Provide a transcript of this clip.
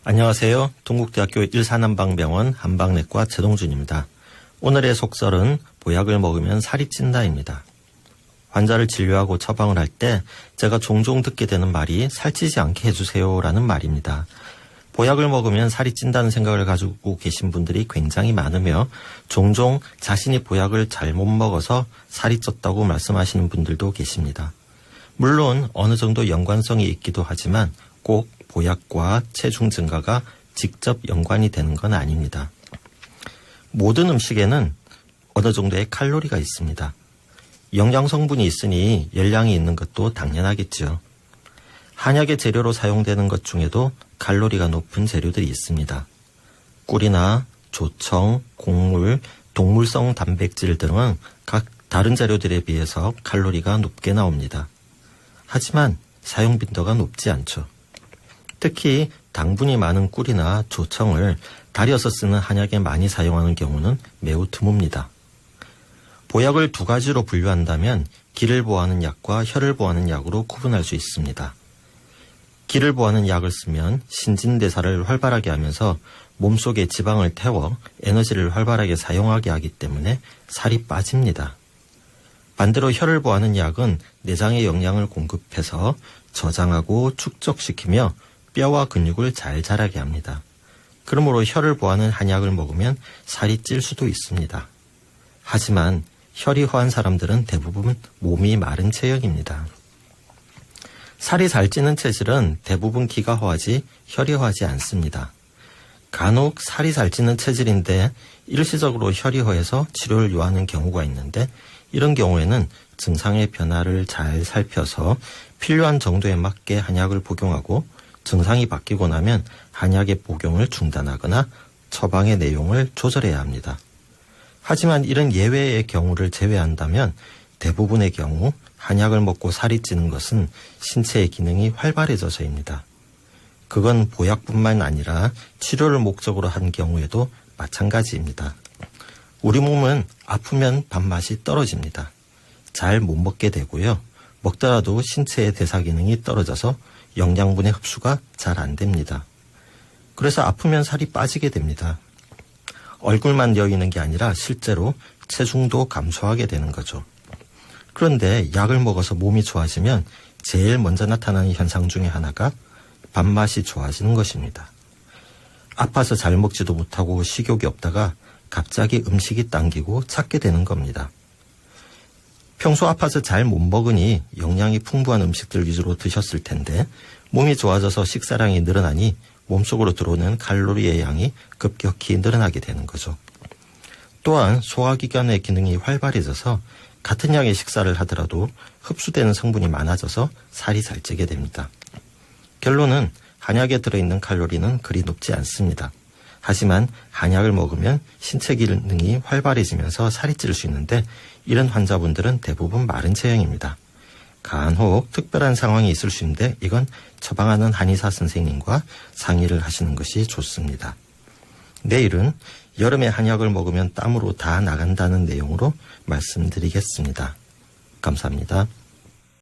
안녕하세요. 동국대학교 일산한방병원 한방내과 최동준입니다. 오늘의 속설은 보약을 먹으면 살이 찐다입니다. 환자를 진료하고 처방을 할 때 제가 종종 듣게 되는 말이 살찌지 않게 해주세요라는 말입니다. 보약을 먹으면 살이 찐다는 생각을 가지고 계신 분들이 굉장히 많으며 종종 자신이 보약을 잘못 먹어서 살이 쪘다고 말씀하시는 분들도 계십니다. 물론 어느 정도 연관성이 있기도 하지만 꼭 보약과 체중 증가가 직접 연관이 되는 건 아닙니다. 모든 음식에는 어느 정도의 칼로리가 있습니다. 영양 성분이 있으니 열량이 있는 것도 당연하겠죠. 한약의 재료로 사용되는 것 중에도 칼로리가 높은 재료들이 있습니다. 꿀이나 조청, 곡물, 동물성 단백질 등은 각 다른 재료들에 비해서 칼로리가 높게 나옵니다. 하지만 사용 빈도가 높지 않죠. 특히 당분이 많은 꿀이나 조청을 달여서 쓰는 한약에 많이 사용하는 경우는 매우 드뭅니다. 보약을 두 가지로 분류한다면 기를 보하는 약과 혈을 보하는 약으로 구분할 수 있습니다. 기를 보하는 약을 쓰면 신진대사를 활발하게 하면서 몸속에 지방을 태워 에너지를 활발하게 사용하게 하기 때문에 살이 빠집니다. 반대로 혈을 보하는 약은 내장에 영양을 공급해서 저장하고 축적시키며 뼈와 근육을 잘 자라게 합니다. 그러므로 혈을 보하는 한약을 먹으면 살이 찔 수도 있습니다. 하지만 혈이 허한 사람들은 대부분 몸이 마른 체형입니다. 살이 잘 찌는 체질은 대부분 기가 허하지 혈이 허하지 않습니다. 간혹 살이 잘 찌는 체질인데 일시적으로 혈이 허해서 치료를 요하는 경우가 있는데 이런 경우에는 증상의 변화를 잘 살펴서 필요한 정도에 맞게 한약을 복용하고 증상이 바뀌고 나면 한약의 복용을 중단하거나 처방의 내용을 조절해야 합니다. 하지만 이런 예외의 경우를 제외한다면 대부분의 경우 한약을 먹고 살이 찌는 것은 신체의 기능이 활발해져서입니다. 그건 보약뿐만 아니라 치료를 목적으로 한 경우에도 마찬가지입니다. 우리 몸은 아프면 밥맛이 떨어집니다. 잘 못 먹게 되고요. 먹더라도 신체의 대사 기능이 떨어져서 영양분의 흡수가 잘 안 됩니다. 그래서 아프면 살이 빠지게 됩니다. 얼굴만 여이는 게 아니라 실제로 체중도 감소하게 되는 거죠. 그런데 약을 먹어서 몸이 좋아지면 제일 먼저 나타나는 현상 중에 하나가 밥맛이 좋아지는 것입니다. 아파서 잘 먹지도 못하고 식욕이 없다가 갑자기 음식이 당기고 찾게 되는 겁니다. 평소 아파서 잘 못 먹으니 영양이 풍부한 음식들 위주로 드셨을 텐데 몸이 좋아져서 식사량이 늘어나니 몸속으로 들어오는 칼로리의 양이 급격히 늘어나게 되는 거죠. 또한 소화기관의 기능이 활발해져서 같은 양의 식사를 하더라도 흡수되는 성분이 많아져서 살이 잘 찌게 됩니다. 결론은 한약에 들어있는 칼로리는 그리 높지 않습니다. 하지만 한약을 먹으면 신체 기능이 활발해지면서 살이 찔 수 있는데 이런 환자분들은 대부분 마른 체형입니다. 간혹 특별한 상황이 있을 수 있는데 이건 처방하는 한의사 선생님과 상의를 하시는 것이 좋습니다. 내일은 여름에 한약을 먹으면 땀으로 다 나간다는 내용으로 말씀드리겠습니다. 감사합니다.